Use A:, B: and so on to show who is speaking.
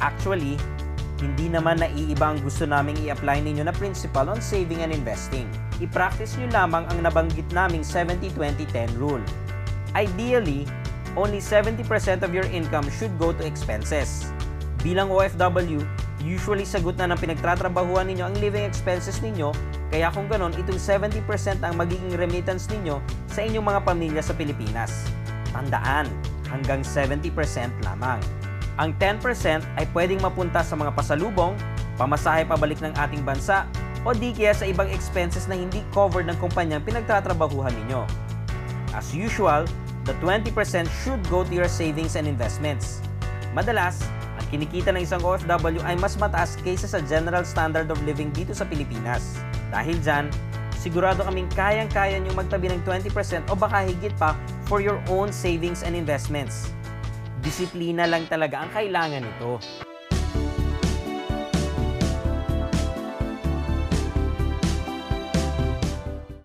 A: Actually, hindi naman naiiba ang gusto naming i-apply ninyo na principle on saving and investing. I-practice nyo lamang ang nabanggit naming 70-20-10 rule. Ideally, only 70% of your income should go to expenses. Bilang OFW, usually sagot na ng pinagtatrabahuan ninyo ang living expenses ninyo, kaya kung ganon, itong 70% ang magiging remittance ninyo sa inyong mga pamilya sa Pilipinas. Tandaan, hanggang 70% lamang. Ang 10% ay pwedeng mapunta sa mga pasalubong, pamasahe pabalik ng ating bansa, o di kaya sa ibang expenses na hindi covered ng kumpanyang pinagtatrabahuhan ninyo. As usual, the 20% should go to your savings and investments. Madalas, ang kinikita ng isang OFW ay mas mataas kaysa sa general standard of living dito sa Pilipinas. Dahil dyan, sigurado kaming kayang-kaya niyong magtabi ng 20% o baka higit pa for your own savings and investments. Disiplina lang talaga ang kailangan nito.